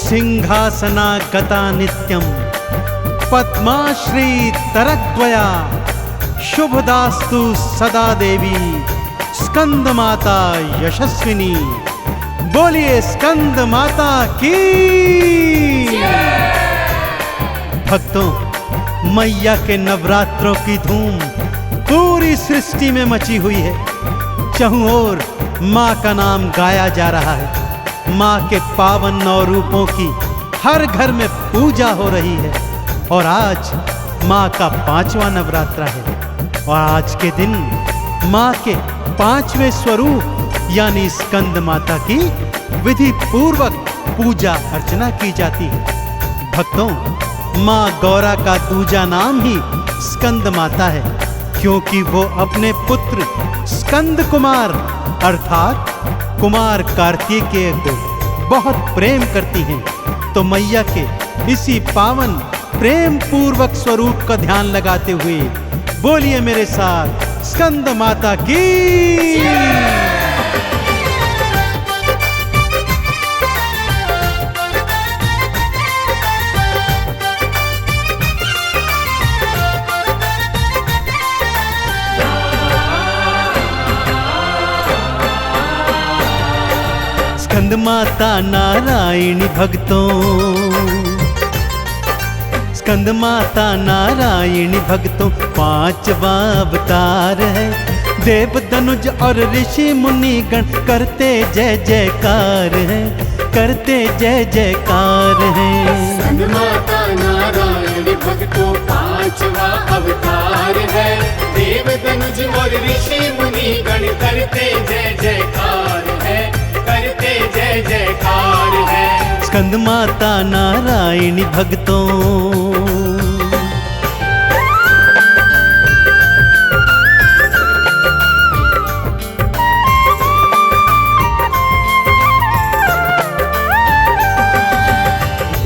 सिंहासना गता नित्यम पद्माश्री तरद्वया शुभदास्तु सदा देवी स्कंद माता यशस्विनी। बोलिए स्कंद माता की। भक्तों, मैया के नवरात्रों की धूम पूरी सृष्टि में मची हुई है। चहुं ओर माँ का नाम गाया जा रहा है। माँ के पावन नौ रूपों की हर घर में पूजा हो रही है। और आज माँ का 5वां नवरात्रा है और आज के दिन माँ के 5वें स्वरूप यानी स्कंद माता की विधि पूर्वक पूजा अर्चना की जाती है। भक्तों, माँ गौरा का दूजा नाम ही स्कंद माता है, क्योंकि वो अपने पुत्र स्कंद कुमार अर्थात कुमार कार्तिकेय को बहुत प्रेम करती हैं। तो मैया के इसी पावन प्रेम पूर्वक स्वरूप का ध्यान लगाते हुए बोलिए मेरे साथ स्कंद माता की। स्कंद माता नारायणी भक्तों, स्कंद माता नारायणी भक्तों 5वां अवतार है। देव धनुज और ऋषि मुनि गण करते जय जयकार है, करते जय जयकार है। स्कंद माता नारायणी भक्तों 5वां अवतार है। देव धनुज और ऋषि मुनि गण करते जय जयकार है, करते जय जयकार है। स्कंद माता नारायणी भक्तों,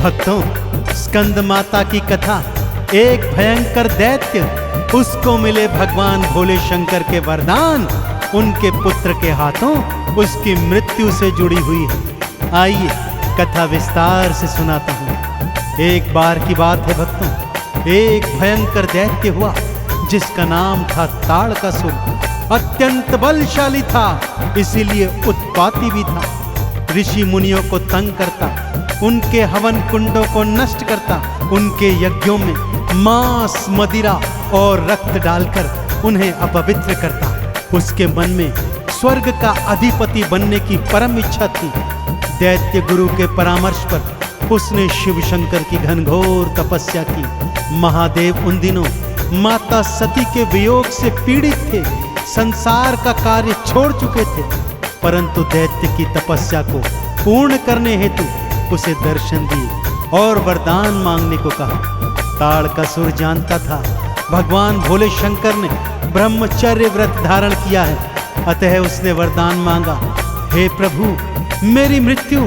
भक्तों, स्कंद माता की कथा एक भयंकर दैत्य, उसको मिले भगवान भोले शंकर के वरदान, उनके पुत्र के हाथों उसकी मृत्यु से जुड़ी हुई है। आइए कथा विस्तार से सुनाता हूँ। एक बार की बात है भक्तों, एक भयंकर दैत्य हुआ जिसका नाम था ताड़कासुर। अत्यंत बलशाली था, इसीलिए उत्पाती भी था। ऋषि मुनियों को तंग करता, उनके हवन कुंडों को नष्ट करता, उनके यज्ञों में मांस मदिरा और रक्त डालकर उन्हें अपवित्र करता। उसके मन में स्वर्ग का अधिपति बनने की परम इच्छा थी। दैत्य गुरु के परामर्श पर उसने शिव शंकर की घनघोर तपस्या की। महादेव उन दिनों माता सती के वियोग से पीड़ित थे, संसार का कार्य छोड़ चुके थे, परंतु दैत्य की तपस्या को पूर्ण करने हेतु उसे दर्शन दिए और वरदान मांगने को कहा। ताड़कासुर जानता था भगवान भोले शंकर ने ब्रह्मचर्य व्रत धारण किया है, अतः उसने वरदान मांगा, हे प्रभु, मेरी मृत्यु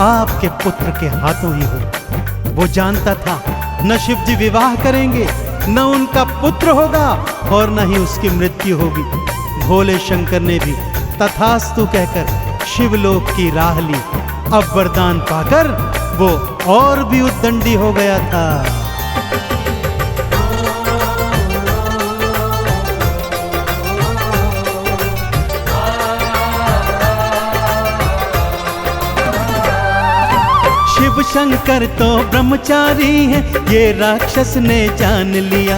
आपके पुत्र के हाथों ही हो। वो जानता था न शिव जी विवाह करेंगे, न उनका पुत्र होगा और न ही उसकी मृत्यु होगी। भोले शंकर ने भी तथास्तु कहकर शिवलोक की राह ली। अब वरदान पाकर वो और भी उद्दंडी हो गया था। शिव शंकर तो ब्रह्मचारी हैं, ये राक्षस ने जान लिया।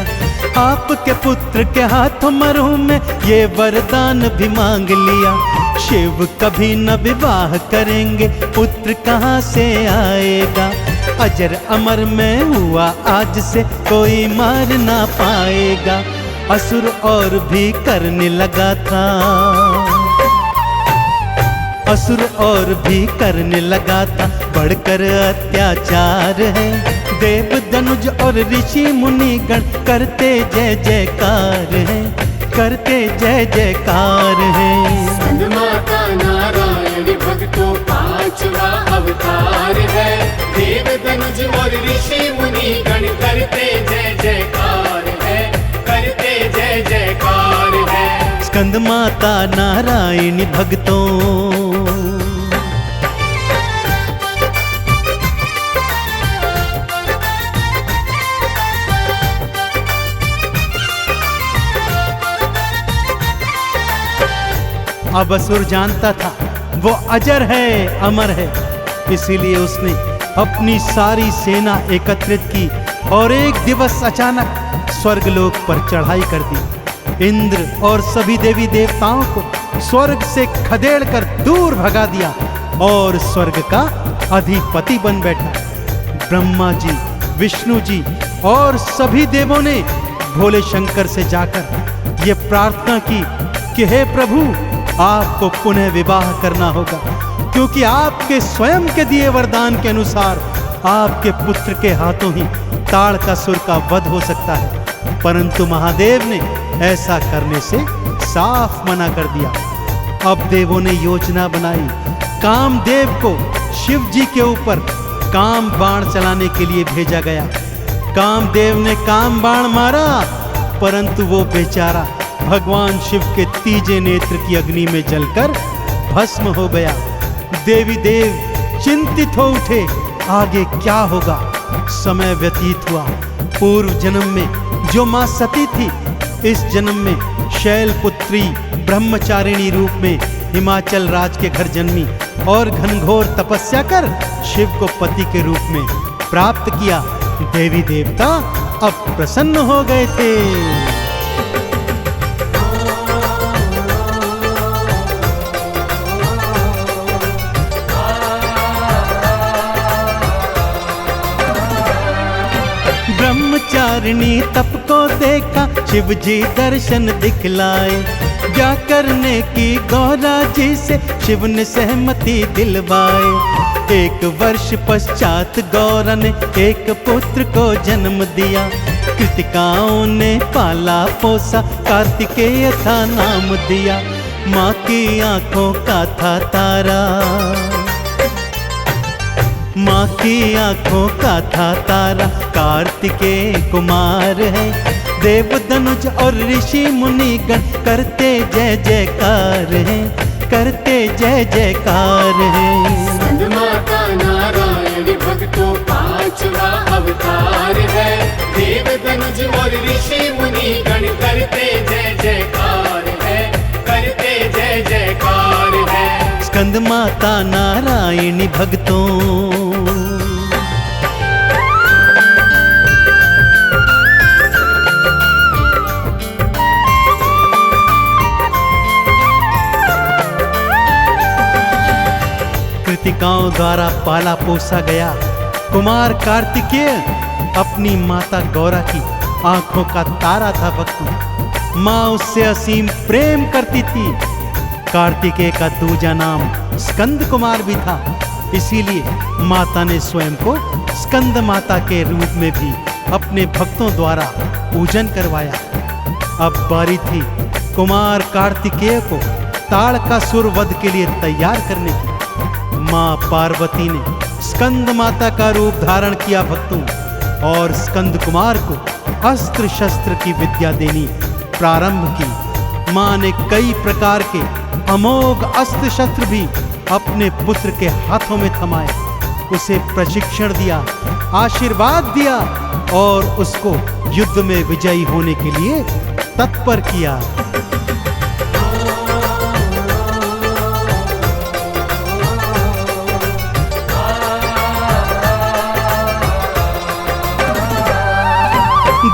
आपके पुत्र के हाथों मरूं में ये वरदान भी मांग लिया। शिव कभी न विवाह करेंगे, पुत्र कहाँ से आएगा। अजर अमर में हुआ आज से कोई मार ना पाएगा। असुर और भी करने लगा था, असुर और भी करने लगा था, बढ़कर अत्याचार है। देव धनुज और ऋषि मुनि गण करते जय जयकार है, करते जय जयकार है। स्कंद माता नारायणी भक्तों 5वां अवतार है। देव धनुज और ऋषि मुनि गण करते जय जयकार है, करते जय जयकार है। स्कंद माता नारायणी भक्तों, अब असुर जानता था वो अजर है, अमर है, इसीलिए उसने अपनी सारी सेना एकत्रित की और एक दिवस अचानक स्वर्गलोक पर चढ़ाई कर दी। इंद्र और सभी देवी देवताओं को स्वर्ग से खदेड़कर दूर भगा दिया और स्वर्ग का अधिपति बन बैठा। ब्रह्मा जी, विष्णु जी और सभी देवों ने भोले शंकर से जाकर ये प्रार्थना की कि हे प्रभु, आपको पुनः विवाह करना होगा, क्योंकि आपके स्वयं के दिए वरदान के अनुसार आपके पुत्र के हाथों ही ताड़कासुर का वध हो सकता है। परंतु महादेव ने ऐसा करने से साफ मना कर दिया। अब देवों ने योजना बनाई, कामदेव को शिव जी के ऊपर काम बाण चलाने के लिए भेजा गया। कामदेव ने काम बाण मारा, परंतु वो बेचारा भगवान शिव के तीजे नेत्र की अग्नि में जलकर भस्म हो गया। देवी देव चिंतित हो उठे, आगे क्या होगा। समय व्यतीत हुआ। पूर्व जन्म में जो मां सती थी, इस जन्म में शैलपुत्री ब्रह्मचारिणी रूप में हिमाचल राज के घर जन्मी और घनघोर तपस्या कर शिव को पति के रूप में प्राप्त किया। देवी देवता अब प्रसन्न हो गए थे। ब्रह्मचारिणी तप को देखा, शिव जी दर्शन दिखलाए। क्या करने की गौरा जी से शिव ने सहमति दिलवाए। एक वर्ष पश्चात गौरा ने एक पुत्र को जन्म दिया। कृतिकाओं ने पाला पोसा, कार्तिकेय था नाम दिया। माँ की आंखों का था तारा, माँ की आंखों का था तारा, कार्तिकेय कुमार है। देव धनुज और ऋषि मुनि गण करते जय जयकार है, करते जय जयकार है। स्कंद माता नारायण भक्तों पांचवा अवतार है। देव धनुज और ऋषि मुनि गण करते जय जयकार है, करते जय जयकार है। स्कंद माता नारायणी भक्तों। कृतिकाओं द्वारा पाला पोसा गया कुमार कार्तिकेय अपनी माता गौरा की आंखों का तारा था। भक्तों, माँ उससे असीम प्रेम करती थी। कार्तिकेय का दूजा नाम स्कंद कुमार भी था, इसीलिए माता ने स्वयं को स्कंद माता के रूप में भी अपने भक्तों द्वारा पूजन करवाया। अब बारी थी कुमार कार्तिकेय को ताड़कासुर वध के लिए तैयार करने की। माँ पार्वती ने स्कंद माता का रूप धारण किया भक्तों, और स्कंद कुमार को अस्त्र शस्त्र की विद्या देनी प्रारंभ की। माँ ने कई प्रकार के अमोघ अस्त्र शस्त्र भी अपने पुत्र के हाथों में थमाए, उसे प्रशिक्षण दिया, आशीर्वाद दिया और उसको युद्ध में विजयी होने के लिए तत्पर किया।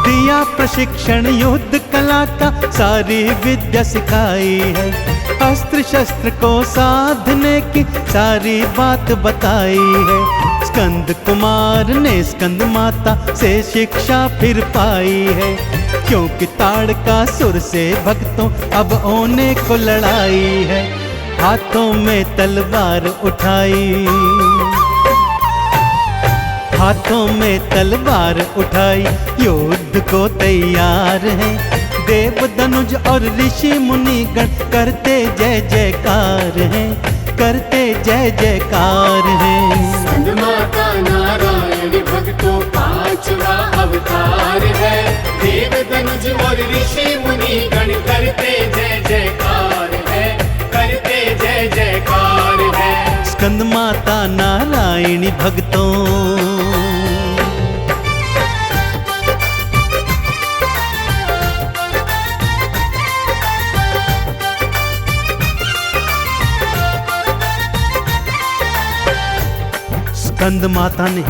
दिया प्रशिक्षण युद्ध कला का, सारी विद्या सिखाई है। अस्त्र शस्त्र को साधने की सारी बात बताई है। स्कंद कुमार ने स्कंद माता से शिक्षा फिर पाई है, क्योंकि ताड़कासुर से भक्तों अब होने को लड़ाई है। हाथों में तलवार उठाई, हाथों में तलवार उठाई, युद्ध को तैयार है। देव धनुज और ऋषि मुनि गण करते जय जयकार है, करते जय जयकार है। स्कंद माता नारायण भक्तों पांचवा अवतार है। देव धनुज और ऋषि मुनि गण करते जय जयकार है, करते जय जयकार है। स्कंद माता नारायणी भक्तों। स्कंद माता ने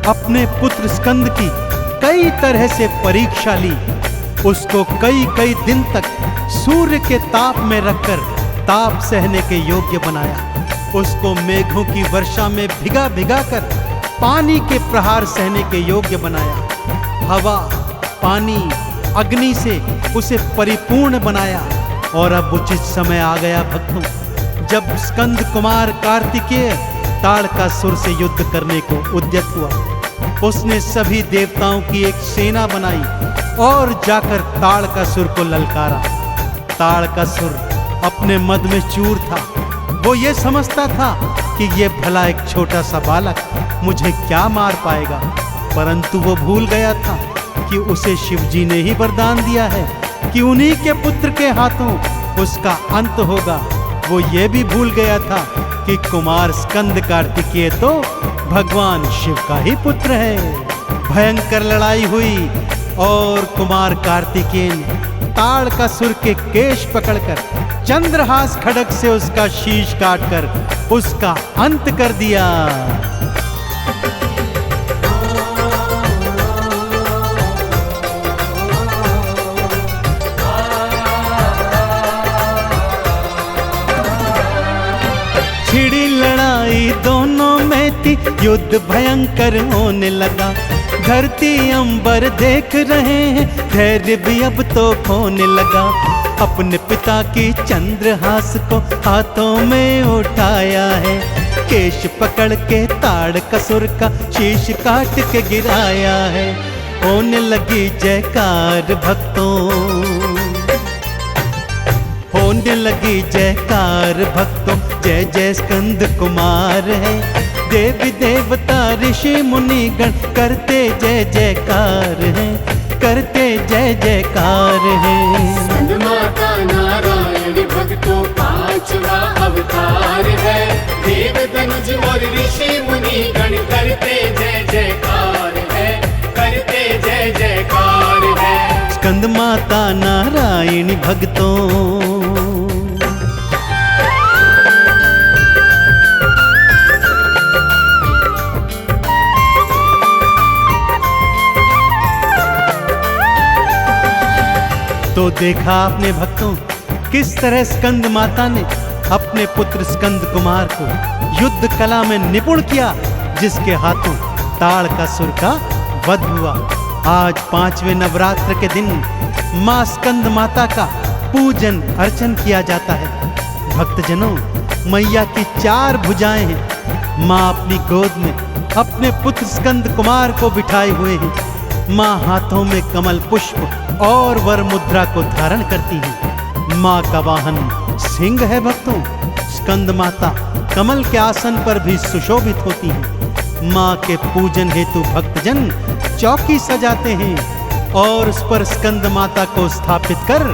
अपने पुत्र स्कंद की कई तरह से परीक्षा ली। उसको कई कई दिन तक सूर्य के ताप में रखकर ताप सहने के योग्य बनाया। उसको मेघों की वर्षा में भिगा भिगा कर पानी के प्रहार सहने के योग्य बनाया। हवा, पानी, अग्नि से उसे परिपूर्ण बनाया। और अब उचित समय आ गया भक्तों, जब स्कंद कुमार कार्तिकेय ताड़कासुर से युद्ध करने को उद्यत हुआ। उसने सभी देवताओं की एक सेना बनाई और जाकर ताड़कासुर को ललकारा। ताड़कासुर अपने मद में चूर था। वो ये समझता था कि ये भला एक छोटा सा बालक मुझे क्या मार पाएगा, परंतु वो भूल गया था कि उसे शिवजी ने ही वरदान दिया है कि उन्हीं के पुत्र के हाथों उसका अंत होगा। वो ये भी भूल गया था कि कुमार स्कंद कार्तिकेय तो भगवान शिव का ही पुत्र है। भयंकर लड़ाई हुई और कुमार कार्तिकेय ने ताड़कासुर के केश पकड़कर चंद्रहास खड्ग से उसका शीश काटकर उसका अंत कर दिया। छिड़ी लड़ाई दोनों में थी, युद्ध भयंकर होने लगा। धरती अंबर देख रहे हैं, धैर्य भी अब तो खोने लगा। अपने पिता की चंद्रहास को हाथों में उठाया है, केश पकड़ के ताड़कासुर का शीश काट के गिराया है। होने लगी जयकार भक्तों, होने लगी जयकार भक्तों, जय जय स्कंद कुमार है। देवी देवता ऋषि मुनि गण करते जय जयकार है, करते जय जयकार है। स्कंद माता नारायण भक्तों पांचवा अवतार है। देव धनुज और ऋषि मुनि गण करते जय जयकार है, करते जय जयकार है। स्कंद माता नारायणी भक्तों। तो देखा आपने भक्तों, किस तरह स्कंद माता ने अपने पुत्र स्कंद कुमार को युद्ध कला में निपुण किया, जिसके हाथों ताड़कासुर का वध हुआ। आज 5वें नवरात्र के दिन मां स्कंद माता का पूजन अर्चन किया जाता है। भक्तजनों, मैया की 4 भुजाएं हैं। मां अपनी गोद में अपने पुत्र स्कंद कुमार को बिठाए हुए हैं। मां हाथों में कमल पुष्प और वर मुद्रा को धारण करती है। मां का वाहन सिंह है भक्तों। स्कंद माता कमल के आसन पर भी सुशोभित होती है। मां के पूजन हेतु भक्तजन चौकी सजाते हैं और उस पर स्कंद माता को स्थापित कर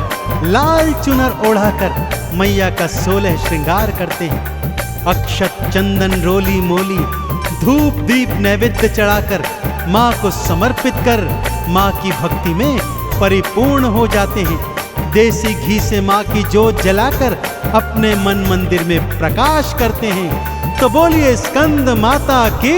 लाल चुनर ओढ़ाकर मैया का 16 श्रृंगार करते हैं। अक्षत, चंदन, रोली मोली, धूप दीप नैवेद्य चढ़ाकर मां को समर्पित कर मां की भक्ति में परिपूर्ण हो जाते हैं। देसी घी से मां की जोत जलाकर अपने मन मंदिर में प्रकाश करते हैं। तो बोलिए स्कंद माता की।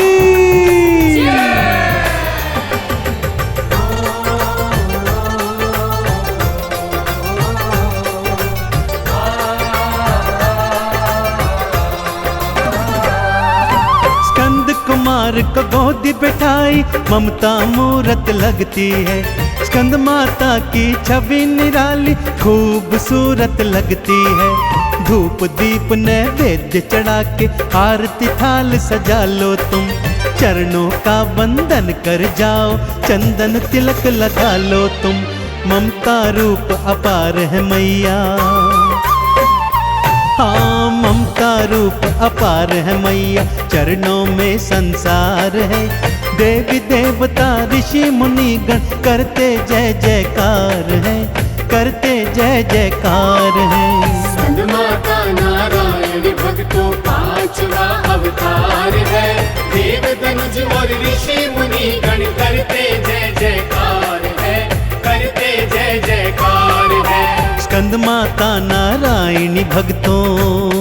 स्कंद कुमार को गोदी बैठाई ममता मूरत लगती है। स्कंद माता की छवि निराली खूबसूरत लगती है। धूप दीप नैवेद्य चढ़ा के आरती थाल सजा लो तुम। चरणों का वंदन कर जाओ, चंदन तिलक लगा लो तुम। ममता रूप अपार है मैया, हाँ ममता रूप अपार है मैया। चरणों में संसार है। देवी देवता ऋषि मुनि गण करते जय जयकार है, करते जय जयकार है। स्कंद माता नारायण भक्तों 5वां अवतार है। देव धनुज और ऋषि मुनि गण करते जय जयकार है, करते जय जयकार है। स्कंद माता नारायणी भक्तों।